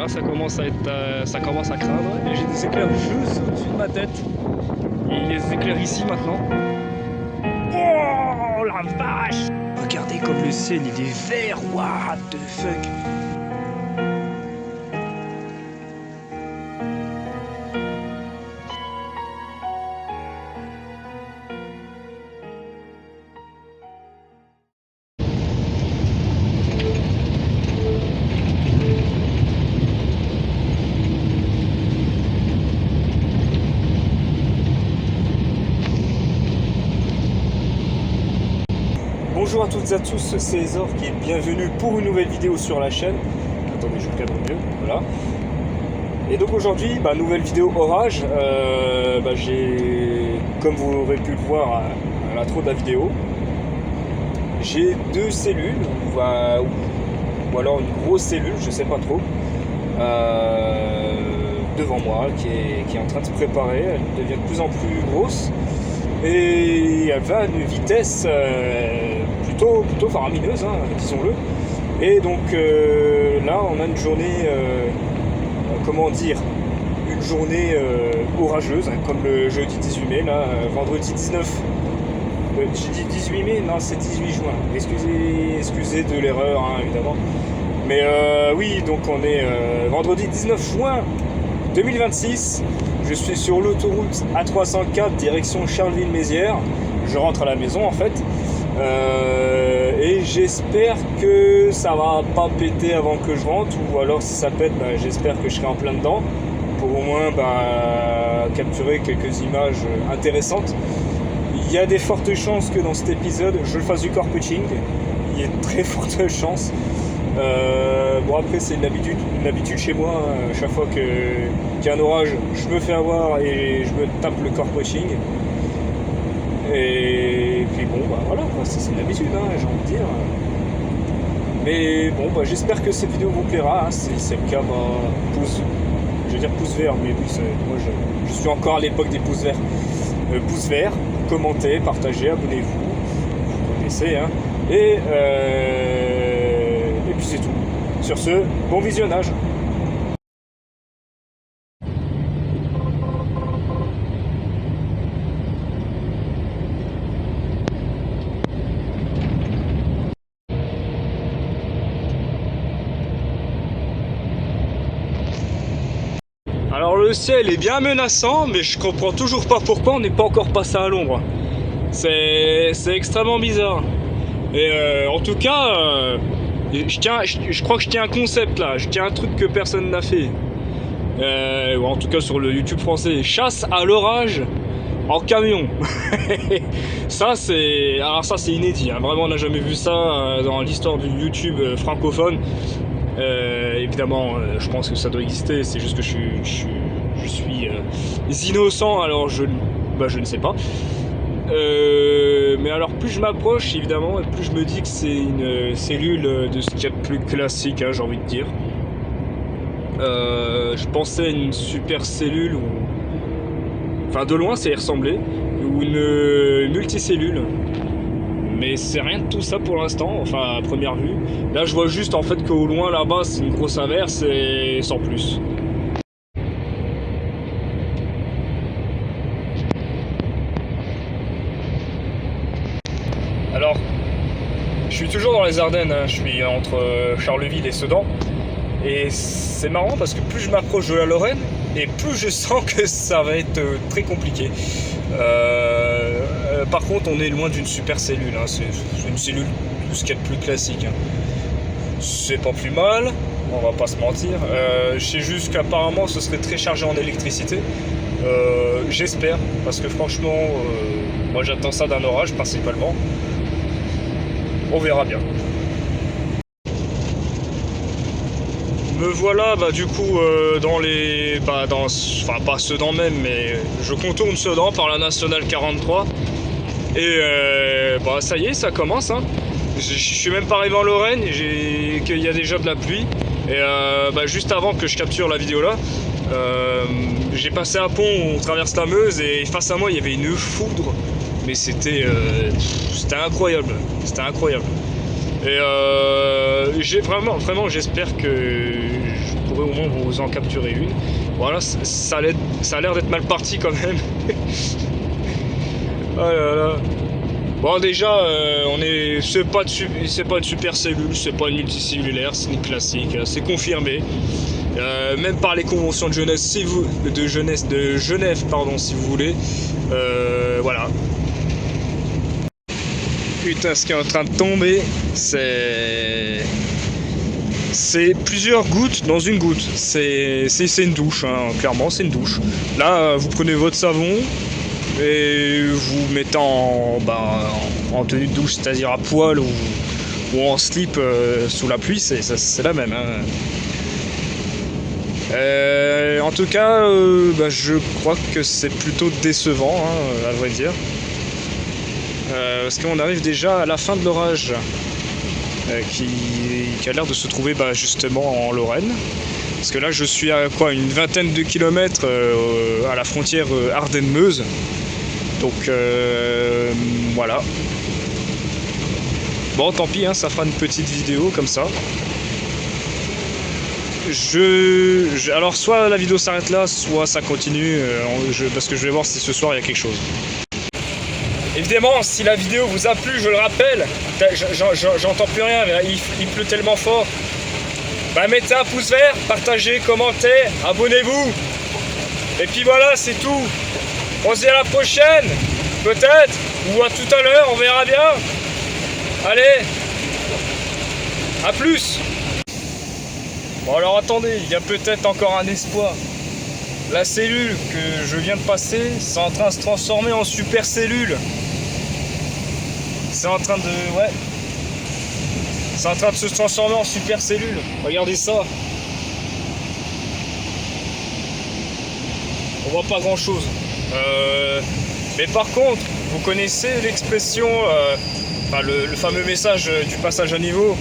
ça commence à craindre. Et j'ai des éclairs juste au-dessus de ma tête. Et les éclairs ici maintenant. Oh la vache! Regardez comme le ciel il est vert. What the fuck? Bonjour à toutes et à tous, c'est Zork et bienvenue pour une nouvelle vidéo sur la chaîne. Attendez, je cadre mieux, voilà. Et donc aujourd'hui, nouvelle vidéo orage. J'ai, comme vous aurez pu le voir à l'intro de la vidéo, j'ai deux cellules, ou alors une grosse cellule, je sais pas trop, devant moi, qui est en train de se préparer. Elle devient de plus en plus grosse. Et elle va à une vitesse plutôt faramineuse, hein, disons-le. Et donc là, on a une journée, une journée orageuse, hein, comme le jeudi 18 mai, là, vendredi 19. J'ai dit 18 mai, non, c'est 18 juin. Excusez de l'erreur, hein, évidemment. Mais oui, donc on est vendredi 19 juin 2026. Je suis sur l'autoroute A304 direction Charleville-Mézières. Je rentre à la maison en fait. Et j'espère que ça va pas péter avant que je rentre. Ou alors si ça pète, j'espère que je serai en plein dedans. Pour au moins capturer quelques images intéressantes. Il y a des fortes chances que dans cet épisode, je fasse du car-pitching. Il y a de très fortes chances. Après c'est une habitude chez moi, hein. Chaque fois qu'il y a un orage, je me fais avoir et je me tape le car-pitching. Et puis voilà, c'est une habitude, hein, j'ai envie de dire. Mais j'espère que cette vidéo vous plaira, hein. Si c'est le cas, je vais dire pouce vert, mais oui, moi je suis encore à l'époque des pouces verts. Pouce vert, commentez, partagez, abonnez-vous, vous connaissez, hein. Et puis c'est tout. Sur ce, bon visionnage. Alors le ciel est bien menaçant, mais je comprends toujours pas pourquoi on n'est pas encore passé à l'ombre. C'est extrêmement bizarre. Et en tout cas, je crois que je tiens un concept là, je tiens un truc que personne n'a fait. Ou en tout cas sur le YouTube français, chasse à l'orage en camion. Ça c'est inédit, hein. Vraiment on n'a jamais vu ça dans l'histoire du YouTube francophone. Évidemment, je pense que ça doit exister, c'est juste que je suis innocent, alors je ne sais pas. Mais alors plus je m'approche évidemment, plus je me dis que c'est une cellule de ce qu'il y a de plus classique, hein, j'ai envie de dire. Je pensais à une super cellule, enfin de loin ça y ressemblait, ou une multicellule. Mais c'est rien de tout ça pour l'instant, enfin à première vue. Là je vois juste en fait qu'au loin là-bas c'est une grosse averse et sans plus. Alors, je suis toujours dans les Ardennes, hein. Je suis entre Charleville et Sedan. Et c'est marrant parce que plus je m'approche de la Lorraine, et plus je sens que ça va être très compliqué. Par contre, on est loin d'une super cellule, hein. C'est une cellule, tout ce qu'il y a de plus classique, hein. C'est pas plus mal, on va pas se mentir. Je sais juste qu'apparemment ce serait très chargé en électricité. J'espère, parce que franchement, moi j'attends ça d'un orage principalement. On verra bien. Me voilà du coup dans pas Sedan même, mais je contourne Sedan par la nationale 43. Et ça y est, ça commence, hein. Je suis même pas arrivé en Lorraine, qu'il y a déjà de la pluie. Et juste avant que je capture la vidéo là, j'ai passé un pont où on traverse la Meuse et face à moi il y avait une foudre. Mais c'était incroyable, c'était incroyable. Et vraiment j'espère que je pourrez au moins vous en capturer une. Voilà, ça a l'air d'être mal parti quand même. Oh là là. Bon déjà, c'est pas une super cellule, c'est pas une multicellulaire, c'est une classique, c'est confirmé. Même par les conventions de Genève, de Genève, pardon, si vous voulez. Voilà. Putain, ce qui est en train de tomber, c'est plusieurs gouttes dans une goutte. C'est une douche, hein. Clairement, c'est une douche. Là, vous prenez votre savon et vous mettez en tenue de douche, c'est-à-dire à poil ou en slip sous la pluie, c'est la même. Hein. En tout cas, je crois que c'est plutôt décevant, hein, à vrai dire. Parce qu'on arrive déjà à la fin de l'orage qui a l'air de se trouver justement en Lorraine. Parce que là, je suis à une vingtaine de kilomètres à la frontière Ardennes-Meuse. Donc voilà. Bon, tant pis, hein, ça fera une petite vidéo comme ça. Alors, soit la vidéo s'arrête là, soit ça continue, parce que je vais voir si ce soir il y a quelque chose. Évidemment, si la vidéo vous a plu, je le rappelle, j'entends plus rien, il pleut tellement fort. Mettez un pouce vert, partagez, commentez, abonnez-vous. Et puis voilà, c'est tout. On se dit à la prochaine, peut-être, ou à tout à l'heure, on verra bien. Allez, à plus. Bon alors attendez, il y a peut-être encore un espoir. La cellule que je viens de passer, c'est en train de se transformer en super cellule. C'est en train de... ouais. C'est en train de se transformer en super cellule. Regardez ça. On voit pas grand chose. Mais par contre, vous connaissez l'expression, le fameux message du passage à niveau.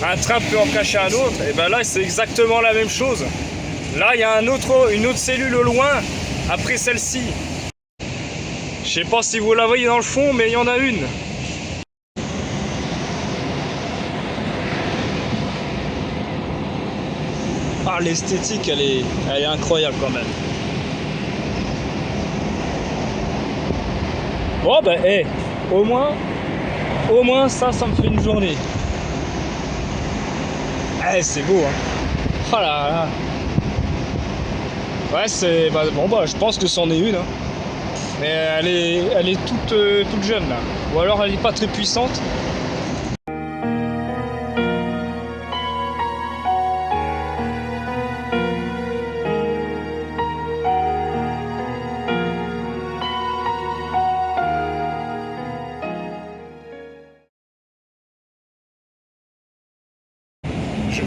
Un train peut en cacher un autre. Et ben là, c'est exactement la même chose. Là, il y a une autre cellule au loin, après celle-ci. Je sais pas si vous la voyez dans le fond, mais il y en a une. Ah, l'esthétique, elle est incroyable quand même. Bon, au moins ça me fait une journée. C'est beau, hein. Oh là là. Ouais, je pense que c'en est une. Hein. Mais elle est toute jeune là. Ou alors elle est pas très puissante.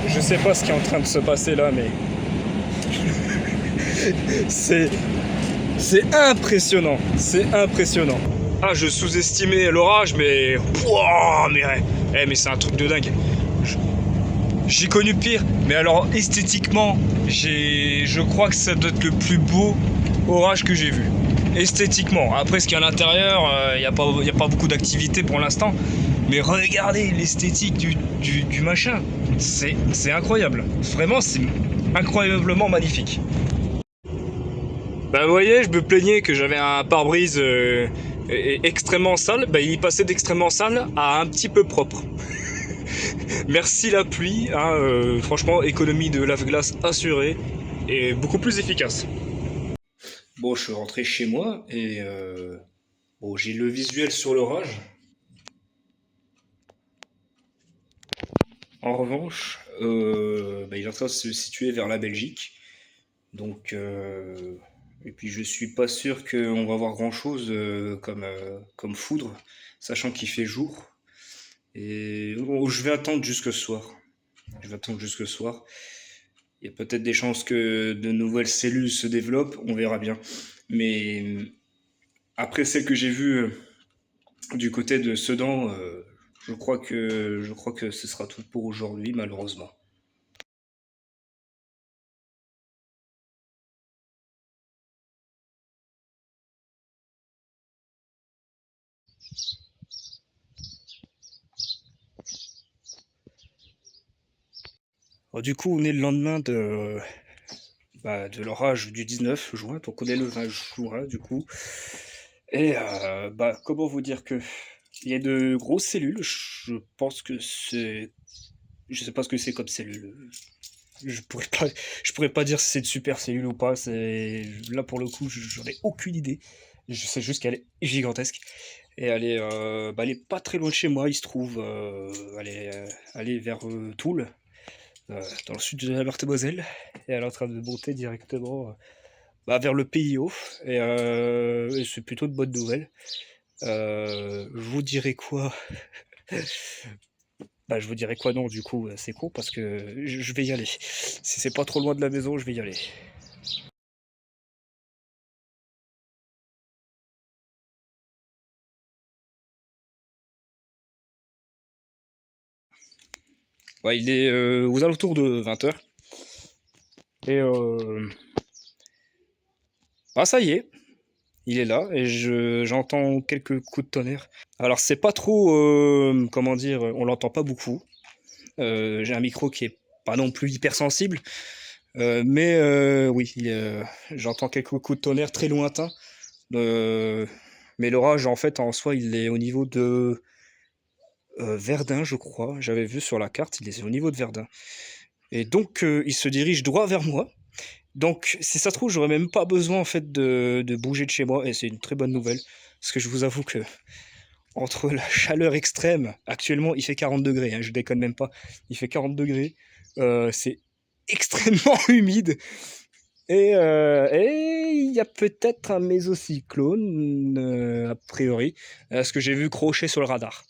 Je sais pas ce qui est en train de se passer là, mais c'est impressionnant, c'est impressionnant. Ah, je sous-estimais l'orage, mais mais c'est un truc de dingue. J'ai connu pire, mais alors esthétiquement, je crois que ça doit être le plus beau orage que j'ai vu. Esthétiquement. Après, ce qu'il y a à l'intérieur, il n'y a pas beaucoup d'activité pour l'instant. Mais regardez l'esthétique du machin. C'est incroyable. Vraiment, c'est incroyablement magnifique. Vous voyez, je me plaignais que j'avais un pare-brise extrêmement sale. Il passait d'extrêmement sale à un petit peu propre. Merci la pluie, hein, franchement, économie de lave-glace assurée et beaucoup plus efficace. Bon, je suis rentré chez moi et j'ai le visuel sur l'orage. En revanche, il est en train de se situer vers la Belgique. Donc, et puis je suis pas sûr qu'on va voir grand chose comme foudre, sachant qu'il fait jour. Et je vais attendre jusque ce soir. Je vais attendre jusque ce soir. Il y a peut-être des chances que de nouvelles cellules se développent, on verra bien. Mais après celles que j'ai vues du côté de Sedan, je crois que ce sera tout pour aujourd'hui, malheureusement. Alors, du coup, on est le lendemain de l'orage du 19 juin, donc on est le 20 juin du coup. Et comment vous dire que il y a de grosses cellules. Je pense que c'est, je sais pas ce que c'est comme cellule. Je pourrais pas, je pourrais pas dire si c'est une super cellule ou pas. C'est là pour le coup, j'en ai aucune idée. Je sais juste qu'elle est gigantesque et elle est pas très loin de chez moi. Il se trouve, elle est vers Toul, dans le sud de la Meurthe-et-Moselle, et elle est en train de monter directement vers le PIO. Et c'est plutôt de bonnes nouvelles. Je vous dirai quoi? Je vous dirai quoi non, du coup, c'est con parce que je vais y aller. Si c'est pas trop loin de la maison, je vais y aller. Ouais, il est aux alentours de 20 h. Et ça y est, il est là et j'entends quelques coups de tonnerre. Alors c'est pas trop, comment dire, on l'entend pas beaucoup. J'ai un micro qui est pas non plus hypersensible, mais oui, j'entends quelques coups de tonnerre très lointains. Mais l'orage, en fait, en soi, il est au niveau de Verdun, je crois. J'avais vu sur la carte, il est au niveau de Verdun. Et donc, il se dirige droit vers moi. Donc, si ça se trouve, j'aurais même pas besoin en fait de bouger de chez moi, et c'est une très bonne nouvelle. Parce que je vous avoue que entre la chaleur extrême, actuellement il fait 40 degrés, hein, je déconne même pas, il fait 40 degrés, c'est extrêmement humide, et il y a peut-être un mésocyclone, a priori, ce que j'ai vu crocher sur le radar.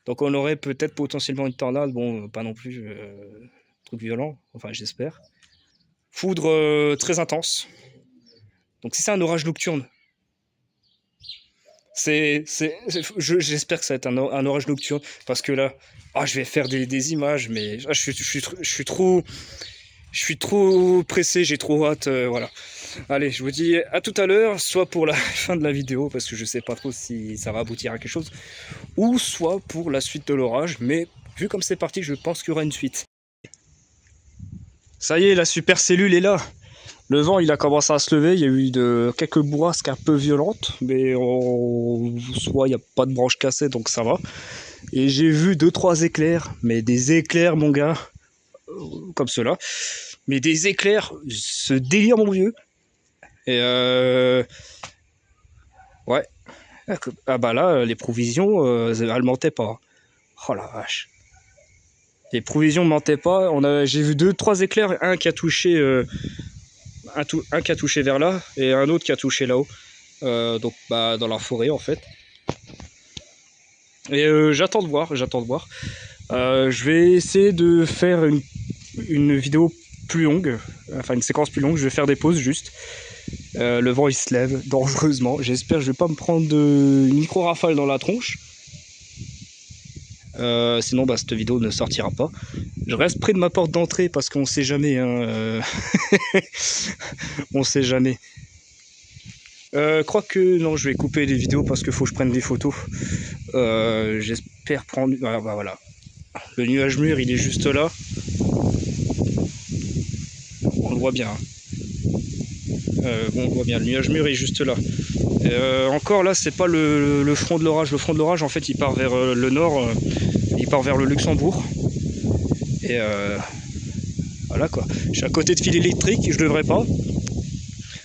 Donc on aurait peut-être potentiellement une tornade, bon, pas non plus truc violent, enfin j'espère. Foudre très intense. Donc si c'est un orage nocturne, j'espère que ça va être un orage nocturne, parce que là, je vais faire des images, mais je suis trop pressé, j'ai trop hâte, voilà. Allez, je vous dis à tout à l'heure, soit pour la fin de la vidéo, parce que je sais pas trop si ça va aboutir à quelque chose, ou soit pour la suite de l'orage, mais vu comme c'est parti, je pense qu'il y aura une suite. Ça y est, la super cellule est là. Le vent, il a commencé à se lever, il y a eu quelques bourrasques un peu violentes, mais soit il n'y a pas de branches cassées, donc ça va. Et j'ai vu 2-3 éclairs, mais des éclairs, mon gars, comme cela. Mais des éclairs, ce délire, mon vieux. Et ouais. Ah bah là, les provisions, elles mentaient pas. Oh la vache. Les provisions ne mentaient pas. J'ai vu 2-3 éclairs, un qui a touché... un qui a touché vers là et un autre qui a touché là-haut, donc dans la forêt en fait. Et j'attends de voir. Je vais essayer de faire une vidéo plus longue, enfin une séquence plus longue. Je vais faire des pauses juste. Le vent il se lève dangereusement. J'espère que je vais pas me prendre une micro-rafale dans la tronche. Sinon cette vidéo ne sortira pas. Je reste près de ma porte d'entrée parce qu'on sait jamais, hein, on sait jamais. Crois que non, je vais couper les vidéos parce qu'il faut que je prenne des photos. J'espère prendre... voilà. Le nuage mûr, il est juste là. On le voit bien. On voit bien, le nuage mûr est juste là. Encore là, c'est pas le front de l'orage. Le front de l'orage, en fait, il part vers le nord. Il part vers le Luxembourg. Et voilà quoi. Je suis à côté de fil électrique, je devrais pas.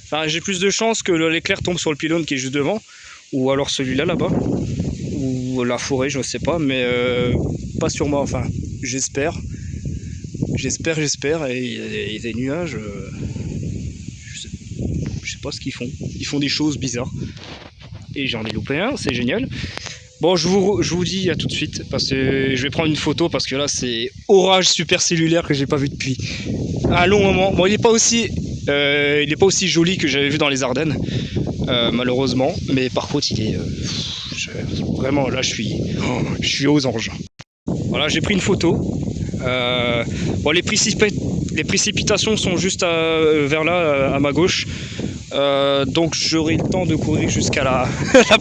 Enfin, j'ai plus de chances que l'éclair tombe sur le pylône qui est juste devant, ou alors celui-là là-bas, ou la forêt, je ne sais pas, mais pas sur moi. Enfin, j'espère. Et il y a des nuages. Je sais pas ce qu'ils font. Ils font des choses bizarres. Et j'en ai loupé un, c'est génial. Bon, je vous dis à tout de suite, parce que je vais prendre une photo, parce que là, c'est orage supercellulaire que j'ai pas vu depuis un long moment. Bon, il n'est pas aussi joli que j'avais vu dans les Ardennes, malheureusement. Mais par contre, il est vraiment là, je suis aux anges. Voilà, j'ai pris une photo. Bon, les précipitations sont juste vers là, à ma gauche. Donc j'aurai le temps de courir jusqu'à la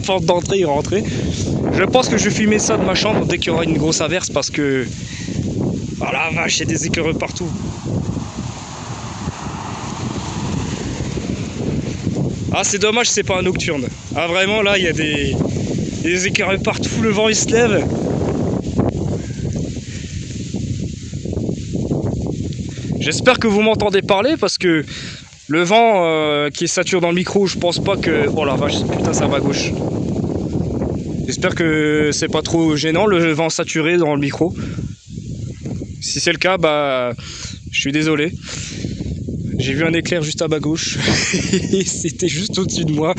porte d'entrée et rentrer. Je pense que je vais filmer ça de ma chambre dès qu'il y aura une grosse averse, parce que Oh la vache, il y a des écureuils partout. Ah, c'est dommage, c'est pas un nocturne. Ah, vraiment, là, il y a des écureuils partout, le vent il se lève. J'espère que vous m'entendez parler parce que le vent qui sature dans le micro, je pense pas que... Oh la vache, putain, ça va à gauche. J'espère que c'est pas trop gênant le vent saturé dans le micro. Si c'est le cas, bah, je suis désolé. J'ai vu un éclair juste à ma gauche. C'était juste au-dessus de moi.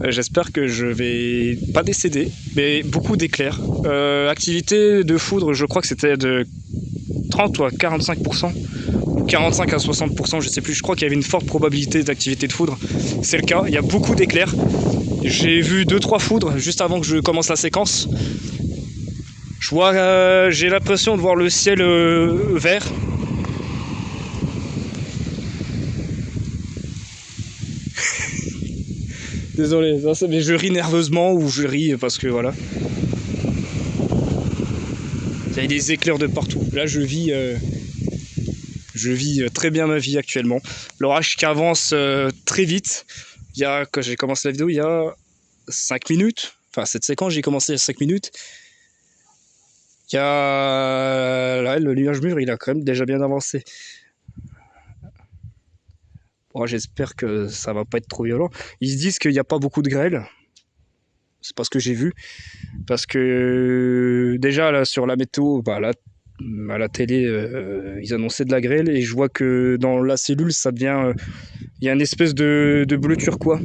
J'espère que je vais pas décéder, mais beaucoup d'éclairs. Activité de foudre, je crois que c'était de 30 ou à 45%, ou 45 à 60%, je sais plus. Je crois qu'il y avait une forte probabilité d'activité de foudre. C'est le cas, il y a beaucoup d'éclairs. J'ai vu 2-3 foudres juste avant que je commence la séquence. J'ai l'impression de voir le ciel vert. Désolé, mais je ris nerveusement ou je ris parce que voilà. Il y a des éclairs de partout. Là, je vis très bien ma vie actuellement. L'orage qui avance très vite. Quand j'ai commencé la vidéo, il y a 5 minutes. Enfin, cette séquence, j'ai commencé il y a 5 minutes. Il y a... Là, le nuage mûr, il a quand même déjà bien avancé. Bon, j'espère que ça va pas être trop violent. Ils se disent qu'il n'y a pas beaucoup de grêle. C'est pas ce que j'ai vu. Parce que déjà, là, sur la météo, bah, là, à la télé, ils annonçaient de la grêle. Et je vois que dans la cellule, ça devient... Il y a une espèce de bleu turquois.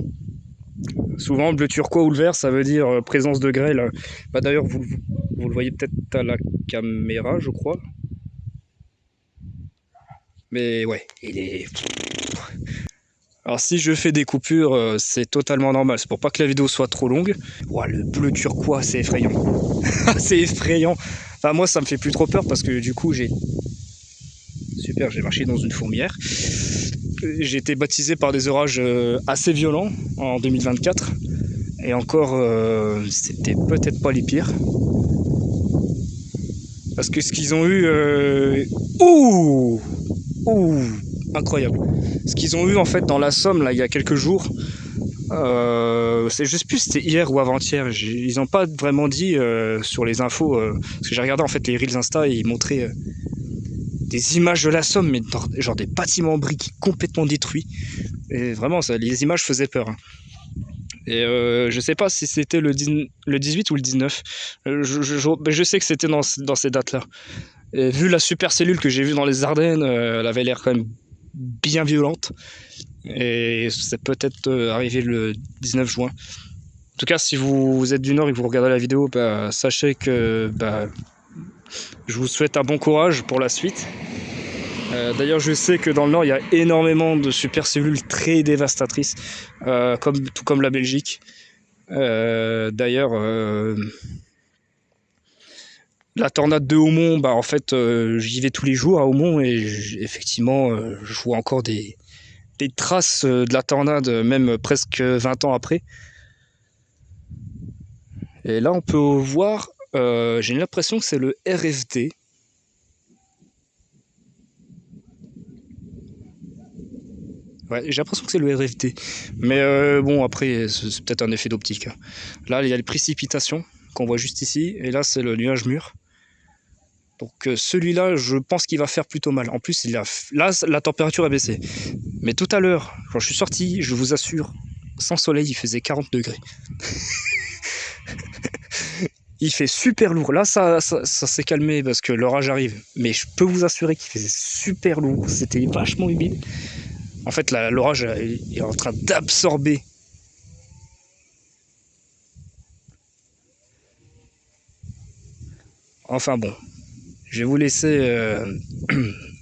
Souvent, bleu turquois ou le vert, ça veut dire présence de grêle. Bah, d'ailleurs, vous le voyez peut-être à la caméra, je crois. Mais ouais, il est... Alors si je fais des coupures, c'est totalement normal. C'est pour pas que la vidéo soit trop longue. Ouah, le bleu turquois, c'est effrayant. C'est effrayant. Enfin, moi, ça me fait plus trop peur parce que du coup, j'ai marché dans une fourmière. J'ai été baptisé par des orages assez violents en 2024. Et encore, c'était peut-être pas les pires. Parce que ce qu'ils ont eu... Ouh, incroyable. Ce qu'ils ont eu en fait dans la Somme, là, il y a quelques jours, je sais plus si c'était hier ou avant-hier, ils n'ont pas vraiment dit sur les infos, parce que j'ai regardé en fait les Reels Insta et ils montraient des images de la Somme, mais genre des bâtiments briques complètement détruits. Et vraiment, les images faisaient peur. Hein. Et je sais pas si c'était le 18 ou le 19. Je sais que c'était dans ces dates-là. Et vu la super cellule que j'ai vue dans les Ardennes, elle avait l'air quand même bien violente. Et c'est peut-être arrivé le 19 juin. En tout cas, si vous êtes du Nord et que vous regardez la vidéo, bah, sachez que je vous souhaite un bon courage pour la suite. D'ailleurs, je sais que dans le Nord, il y a énormément de super cellules très dévastatrices, tout comme la Belgique. D'ailleurs, la tornade de Haumont, bah, en fait, j'y vais tous les jours à Haumont et effectivement, je vois encore des traces de la tornade, même presque 20 ans après. Et là, on peut voir, j'ai l'impression que c'est le RFD. Ouais, j'ai l'impression que c'est le RFD. Mais bon, après, c'est peut-être un effet d'optique. Hein. Là, il y a les précipitations qu'on voit juste ici. Et là, c'est le nuage mûr. Donc celui-là, je pense qu'il va faire plutôt mal. En plus, là, la température a baissé. Mais tout à l'heure, quand je suis sorti, je vous assure, sans soleil, il faisait 40 degrés. Il fait super lourd. Là, ça s'est calmé parce que l'orage arrive. Mais je peux vous assurer qu'il faisait super lourd. C'était vachement humide. En fait, l'orage est en train d'absorber. Enfin bon, je vais vous laisser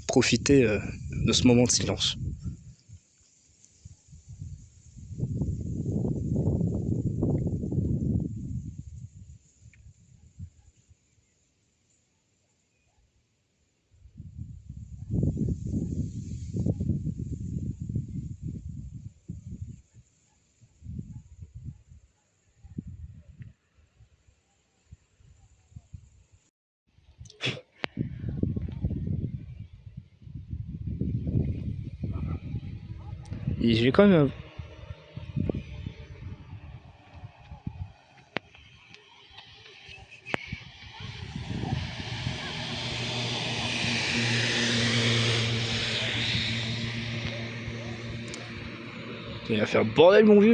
profiter de ce moment de silence. Et j'ai quand même... Il va faire bordel mon vieux.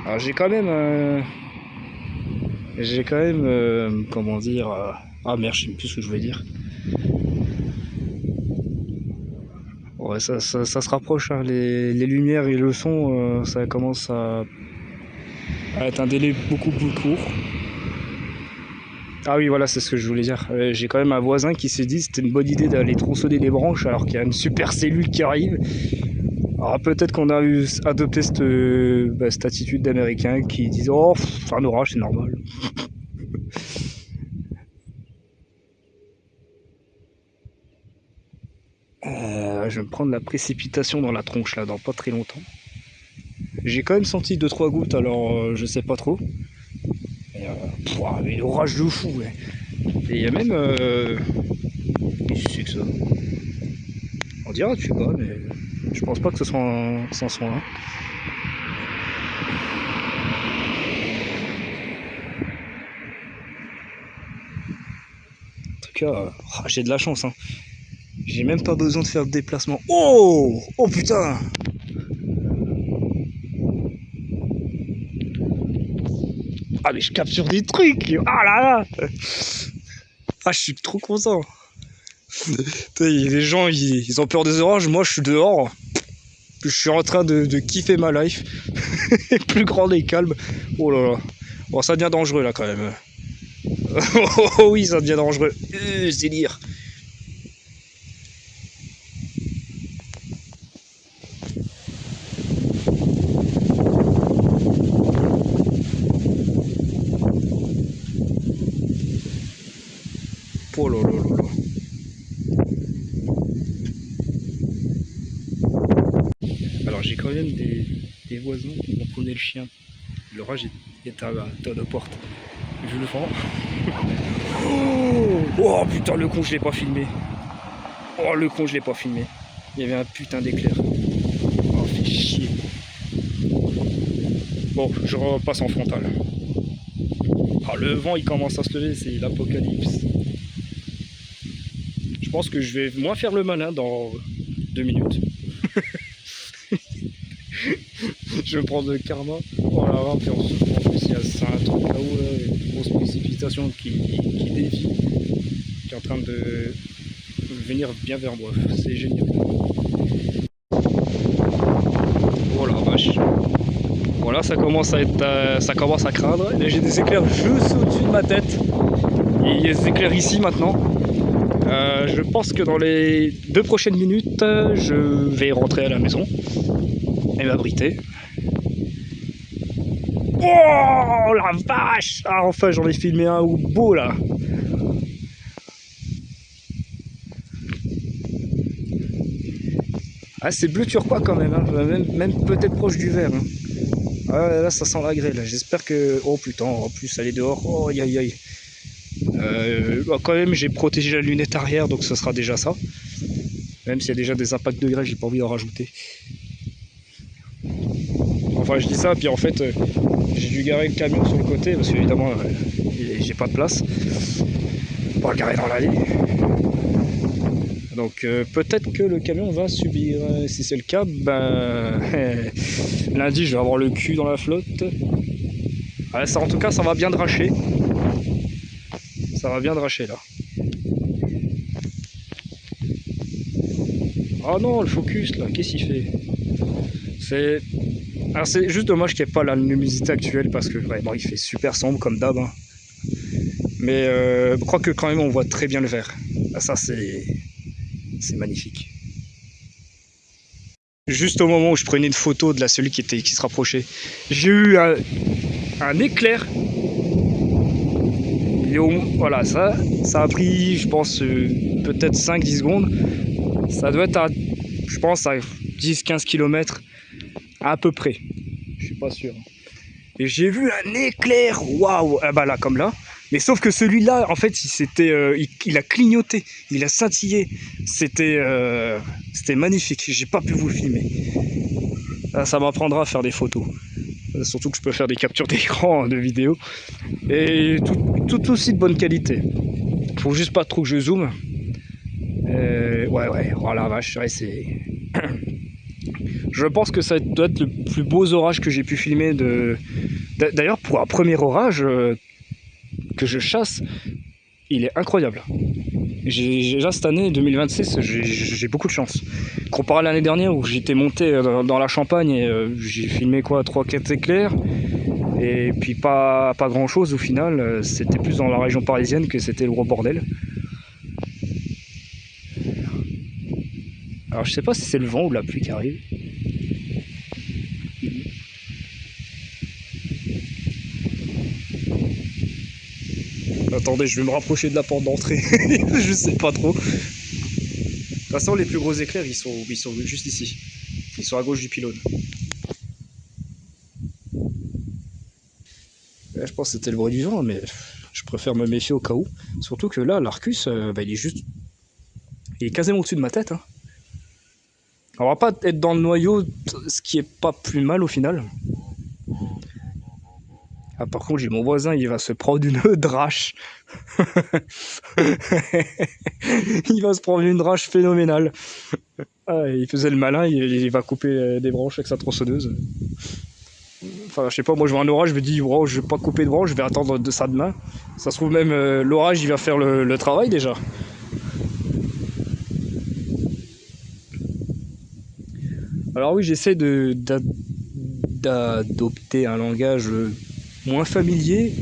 Alors j'ai quand même... comment dire... Ah merde, je sais plus ce que je voulais dire. Ouais, ça se rapproche, hein. Les lumières et le son, ça commence à être un délai beaucoup plus court. Ah oui, voilà, c'est ce que je voulais dire. J'ai quand même un voisin qui s'est dit que c'était une bonne idée d'aller tronçonner des branches alors qu'il y a une super cellule qui arrive. Alors peut-être qu'on a adopté cette attitude d'Américains qui disent oh, un orage c'est normal. Je vais me prendre la précipitation dans la tronche là dans pas très longtemps. J'ai quand même senti 2-3 gouttes, alors je sais pas trop. Mais l'orage de fou, ouais. Et il y a même... Qu'est-ce que c'est que ça? On dirait, je sais pas, mais je pense pas que ce soit un... En tout cas, j'ai de la chance, hein. J'ai même pas besoin de faire de déplacement. Oh! Oh putain! Ah mais je capture des trucs! Ah là là! Ah je suis trop content! Les gens ils ont peur des orages, moi je suis dehors. Je suis en train de kiffer ma life. Plus grand et calme. Oh là là. Bon ça devient dangereux là quand même. Oh oui ça devient dangereux. C'est délire. Oh là là là là. Alors j'ai quand même des voisins qui vont promener le chien. L'orage est à nos portes. Je le prends. Oh putain le con je l'ai pas filmé. Oh le con je l'ai pas filmé. Il y avait un putain d'éclair. Oh fait chier. Bon je repasse en frontal. Ah le vent il commence à se lever, c'est l'apocalypse. Je pense que je vais moins faire le malin dans 2 minutes. Je vais me prendre le karma. Oh là là, puis en plus il y a un truc là-haut, là, une grosse précipitation qui dévie, qui est en train de venir bien vers moi. C'est génial. Oh la vache. Voilà, ça commence à être, ça commence à craindre. Là j'ai des éclairs juste au-dessus de ma tête. Il y a des éclairs ici maintenant. Je pense que dans les 2 prochaines minutes, je vais rentrer à la maison et m'abriter. Oh la vache! Ah enfin j'en ai filmé un ou beau là. Ah c'est bleu turquois quand même, hein. Même peut-être proche du vert. Hein. Ah là ça sent la grêle. J'espère que... Oh putain, en plus elle est dehors. Oh aïe aïe aïe. Quand même j'ai protégé la lunette arrière donc ce sera déjà ça. Même s'il y a déjà des impacts de grêle, j'ai pas envie d'en rajouter. Enfin je dis ça puis en fait j'ai dû garer le camion sur le côté parce qu'évidemment j'ai pas de place pour le garer dans l'allée. Donc peut-être que le camion va subir. Si c'est le cas, ben lundi je vais avoir le cul dans la flotte. Ouais, ça, en tout cas ça va bien dracher. Ça va bien dracher là. Oh non le focus là, qu'est-ce qu'il fait? C'est juste dommage qu'il n'y ait pas la luminosité actuelle parce que vraiment il fait super sombre comme d'hab. Hein. Mais je crois que quand même on voit très bien le vert. Ça c'est magnifique. Juste au moment où je prenais une photo de celui qui se rapprochait, j'ai eu un éclair. Voilà, ça a pris, je pense, peut-être 5-10 secondes. Ça doit être à, je pense, à 10-15 km à peu près. Je suis pas sûr. Et j'ai vu un éclair, waouh, ah bah là, comme là. Mais sauf que celui-là, en fait, il a clignoté, il a scintillé. C'était magnifique. J'ai pas pu vous le filmer. Ça m'apprendra à faire des photos. Surtout que je peux faire des captures d'écran de vidéos. Et tout aussi de bonne qualité. Faut juste pas trop que je zoome. Ouais, oh la vache, ouais, c'est... Je pense que ça doit être le plus beau orage que j'ai pu filmer de... D'ailleurs, pour un premier orage que je chasse, il est incroyable. Déjà cette année, 2026, j'ai beaucoup de chance. Comparé à l'année dernière où j'étais monté dans la Champagne et j'ai filmé quoi, 3-4 éclairs. Et puis pas grand chose au final, c'était plus dans la région parisienne que c'était le gros bordel. Alors je sais pas si c'est le vent ou la pluie qui arrive. Attendez, je vais me rapprocher de la porte d'entrée. Je sais pas trop. De toute façon, les plus gros éclairs, ils sont juste ici. Ils sont à gauche du pylône. Là, je pense que c'était le bruit du vent, mais je préfère me méfier au cas où. Surtout que là, l'Arcus, il est juste... Il est quasiment au-dessus de ma tête. Hein. On va pas être dans le noyau, ce qui est pas plus mal au final. Ah, par contre, j'ai mon voisin, il va se prendre une drache. Il va se prendre une drache phénoménale. Ah, il faisait le malin, il va couper des branches avec sa tronçonneuse. Enfin, je sais pas, moi je vois un orage, je me dis, wow, je vais pas couper de branche, je vais attendre de ça demain. Ça se trouve même, l'orage, il va faire le travail déjà. Alors oui, j'essaie d'adopter un langage moins familier,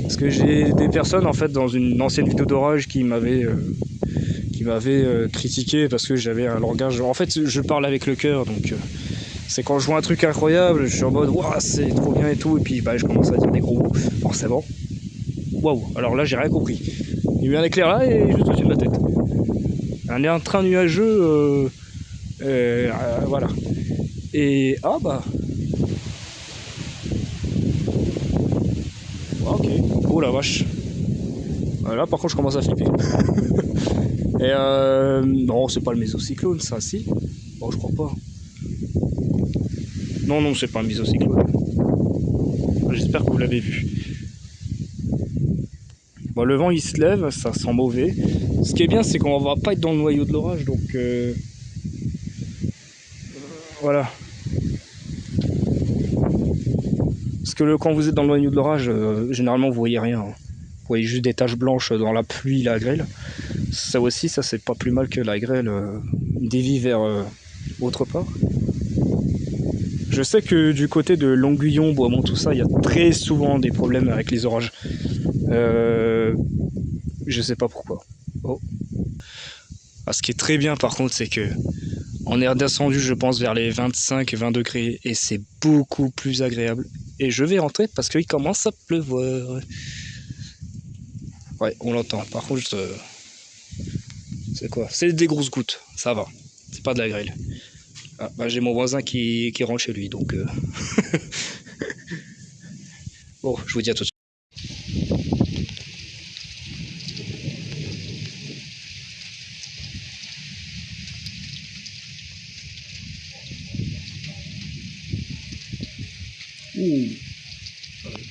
parce que j'ai des personnes en fait dans une ancienne vidéo d'orage qui m'avaient critiqué parce que j'avais un langage... En fait, je parle avec le cœur, donc c'est quand je vois un truc incroyable, je suis en mode waouh, c'est trop bien et tout, et puis bah, je commence à dire des gros mots, forcément. Waouh, alors là j'ai rien compris. Il y a eu un éclair là et juste au-dessus de ma tête. Un train nuageux, voilà. Et ah bah. Ok, oh la vache. Là par contre je commence à flipper. Et non, c'est pas le mésocyclone ça, si. Bon, je crois pas. Non, c'est pas un mésocyclone. J'espère que vous l'avez vu. Bon, le vent il se lève, ça sent mauvais. Ce qui est bien, c'est qu'on va pas être dans le noyau de l'orage, donc voilà. Parce que quand vous êtes dans le noyau de l'orage, généralement vous voyez rien. Hein. Vous voyez juste des taches blanches dans la pluie, la grêle. Ça aussi, ça c'est pas plus mal que la grêle dévie vers autre part. Je sais que du côté de Longuillon, Boismont, tout ça, il y a très souvent des problèmes avec les orages. Je sais pas pourquoi. Oh. Ah, ce qui est très bien par contre, c'est que on est redescendu, je pense, vers les 25-20 degrés et c'est beaucoup plus agréable. Et je vais rentrer parce qu'il commence à pleuvoir. Ouais, on l'entend. Par contre, c'est quoi? C'est des grosses gouttes, ça va. C'est pas de la grêle. Ah, bah, j'ai mon voisin qui rentre chez lui, donc... Bon, je vous dis à tout de suite. Ouh.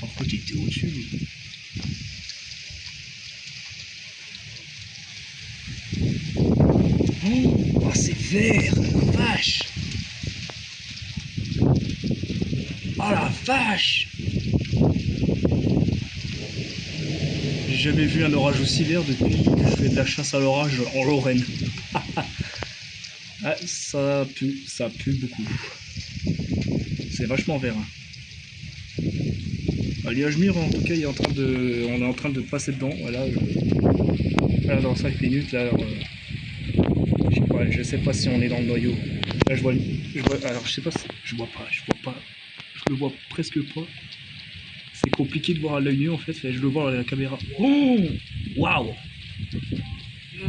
Par contre, il était au-dessus, lui. Oh, c'est vert, vache. Oh la vache. J'ai jamais vu un orage aussi vert depuis que je fais de la chasse à l'orage en Lorraine. Ah, ça pue beaucoup. C'est vachement vert. Hein. L'alliage mûr en tout cas on est en train de passer dedans. Voilà, là, dans 5 minutes là. Je sais pas si on est dans le noyau. Là je vois alors je sais pas si, je vois pas, je le vois presque pas. C'est compliqué de voir à l'œil nu en fait, je le vois à la caméra. Oh, waouh,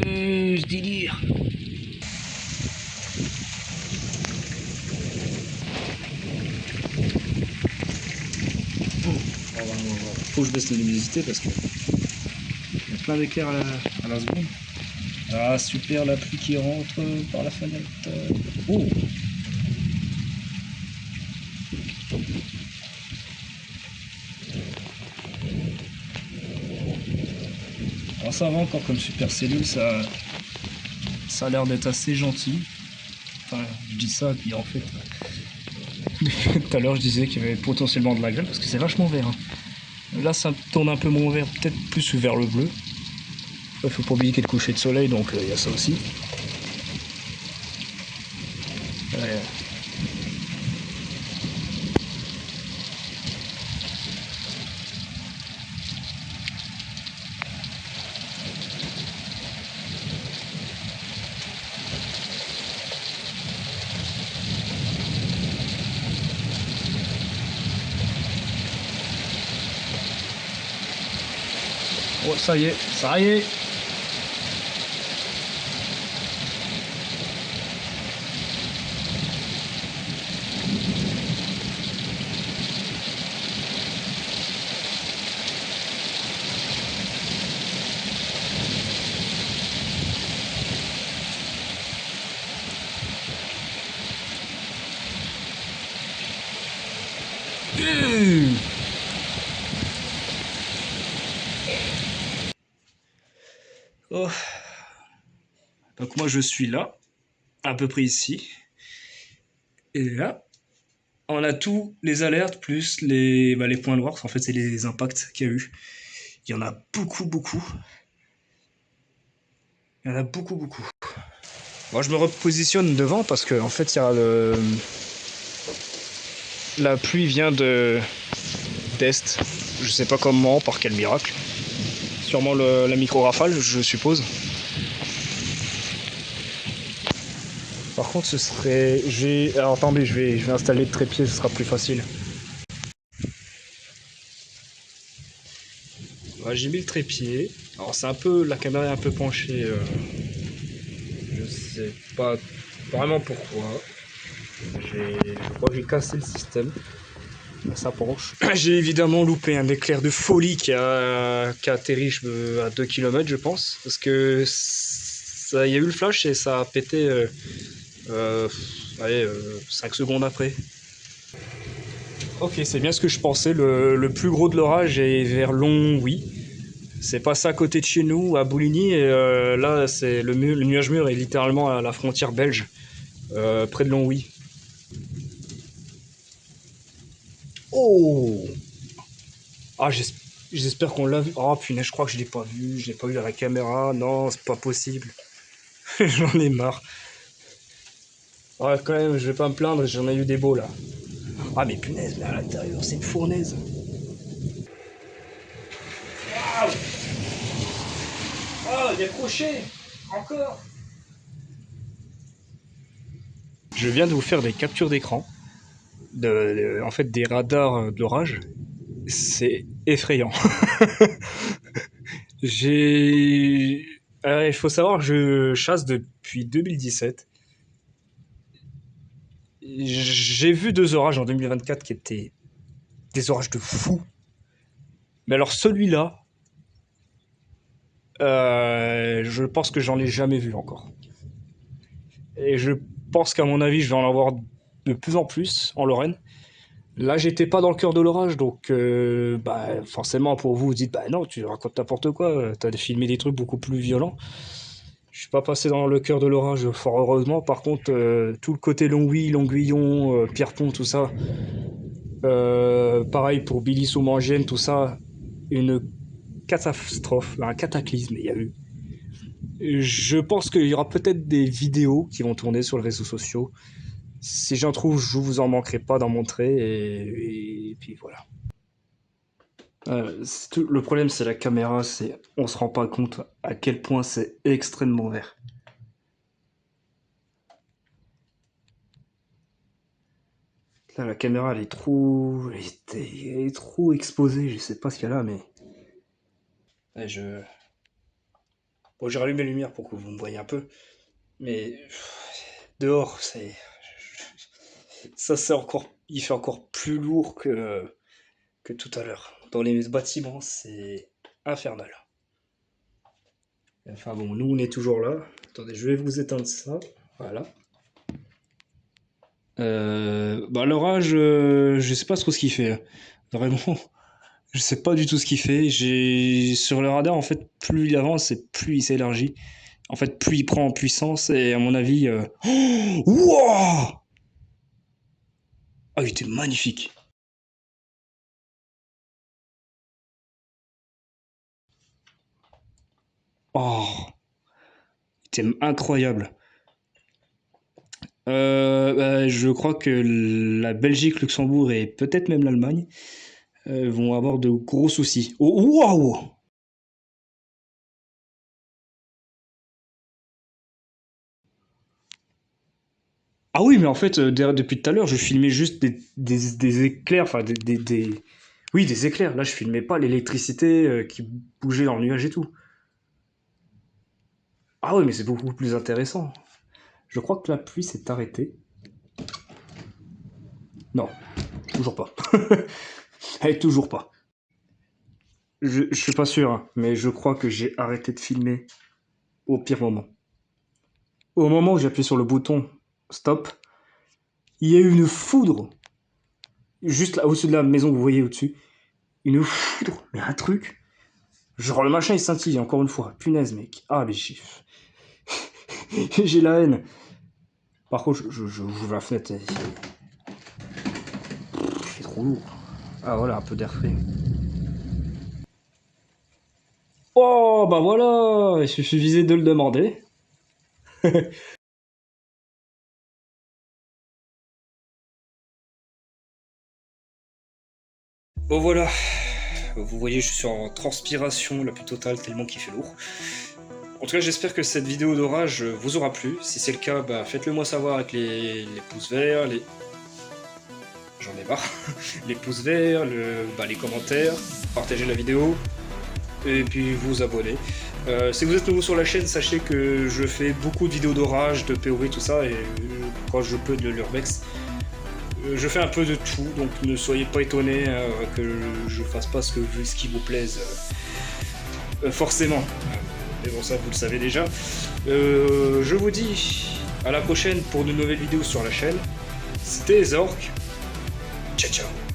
ce délire. Faut que je baisse la luminosité parce que il y a plein d'éclairs à la seconde. Ah super, la pluie qui rentre par la fenêtre. Oh, Bon, ça va encore comme supercellule, ça a l'air d'être assez gentil. Enfin, je dis ça, puis en fait, tout à l'heure je disais qu'il y avait potentiellement de la grêle parce que c'est vachement vert. Hein. Là, ça tourne un peu moins vert, peut-être plus vers le bleu. Il faut pas oublier qu'il y a le coucher de soleil, donc il y a ça aussi. Ouais. Oh, ça y est, ça y est. Oh. Donc moi je suis là, à peu près ici. Et là, on a tous les alertes plus les points noirs. En fait, c'est les impacts qu'il y a eu. Il y en a beaucoup, beaucoup. Il y en a beaucoup, beaucoup. Moi, je me repositionne devant parce que en fait, il y a la pluie vient d'est. Je sais pas comment, par quel miracle. Sûrement la micro-rafale, je suppose. Par contre, ce serait... Alors attendez, je vais installer le trépied, ce sera plus facile. Ouais, j'ai mis le trépied. Alors c'est un peu... La caméra est un peu penchée. Je sais pas vraiment pourquoi. Je crois que j'ai cassé le système. Ça penche. J'ai évidemment loupé un éclair de folie qui a atterri à 2 km, je pense. Parce que il y a eu le flash et ça a pété allez, 5 secondes après. Ok, c'est bien ce que je pensais. Le plus gros de l'orage est vers Longwy. C'est passé à côté de chez nous, à Bouligny. Et là, le nuage mûr est littéralement à la frontière belge, près de Longwy. Oh! Ah, j'espère qu'on l'a vu. Oh punaise, je crois que je l'ai pas vu. Je l'ai pas vu à la caméra. Non, c'est pas possible. J'en ai marre. Ouais, quand même, je vais pas me plaindre, j'en ai eu des beaux là. Ah, mais punaise, mais à l'intérieur, c'est une fournaise. Waouh! Oh, décroché! Encore! Je viens de vous faire des captures d'écran, en fait des radars de l'orage. C'est effrayant. Il faut savoir que je chasse depuis 2017. J'ai vu 2 orages en 2024 qui étaient des orages de fou. Mais alors celui-là, je pense que j'en ai jamais vu encore. Et je pense qu'à mon avis, je vais en avoir de plus en plus en Lorraine. Là, j'étais pas dans le cœur de l'orage, donc forcément pour vous, vous dites bah non, tu racontes n'importe quoi, t'as filmé des trucs beaucoup plus violents. Je suis pas passé dans le cœur de l'orage, fort heureusement. Par contre, tout le côté Longwy, Longuillon, Pierrepont, tout ça, pareil pour Billy-sous-Mangienne, tout ça, une catastrophe, un cataclysme, il y a eu. Je pense qu'il y aura peut-être des vidéos qui vont tourner sur les réseaux sociaux. Si j'en trouve, je vous en manquerai pas d'en montrer. Et puis voilà. Le problème, c'est la caméra. On se rend pas compte à quel point c'est extrêmement vert. Là, la caméra, elle est trop exposée. Je sais pas ce qu'il y a là, mais. Ouais, Bon, j'ai rallumé les lumières pour que vous me voyez un peu. Mais dehors, il fait encore plus lourd que tout à l'heure. Dans les bâtiments, c'est infernal. Enfin bon, nous on est toujours là. Attendez, je vais vous éteindre ça. Voilà. L'orage, je sais pas trop ce qu'il fait. Vraiment. Je sais pas du tout ce qu'il fait. Sur le radar, en fait, plus il avance et plus il s'élargit. En fait, plus il prend en puissance et à mon avis... Wouah. Ah, il était magnifique. Oh, il était incroyable. Bah, je crois que la Belgique, Luxembourg et peut-être même l'Allemagne vont avoir de gros soucis. Oh, waouh! Ah oui, mais en fait, depuis tout à l'heure, je filmais juste des éclairs, enfin Oui, des éclairs. Là, je filmais pas l'électricité qui bougeait dans le nuage et tout. Ah oui, mais c'est beaucoup plus intéressant. Je crois que la pluie s'est arrêtée. Non, toujours pas. Elle toujours pas. Je suis pas sûr, hein, mais je crois que j'ai arrêté de filmer au pire moment. Au moment où j'ai appuyé sur le bouton stop, il y a eu une foudre, juste là au-dessus de la maison que vous voyez au-dessus. Une foudre, mais un truc. Genre le machin il scintille encore une fois. Punaise mec. Ah mais j'ai la haine. Par contre, j'ouvre la fenêtre. Il fait trop lourd. Ah voilà, un peu d'air frais. Oh bah voilà, il suffisait de le demander. Bon voilà, vous voyez je suis en transpiration la plus totale tellement qu'il fait lourd. En tout cas j'espère que cette vidéo d'orage vous aura plu. Si c'est le cas, bah, faites-le moi savoir avec les pouces verts, j'en ai marre, les pouces verts, les commentaires, partagez la vidéo et puis vous abonner. Si vous êtes nouveau sur la chaîne, sachez que je fais beaucoup de vidéos d'orage, de POV, tout ça, et quand je peux de l'urbex. Je fais un peu de tout, donc ne soyez pas étonnés que je fasse pas ce qui vous plaise forcément. Mais bon, ça vous le savez déjà. Je vous dis à la prochaine pour de nouvelles vidéos sur la chaîne. C'était Zork. Ciao ciao.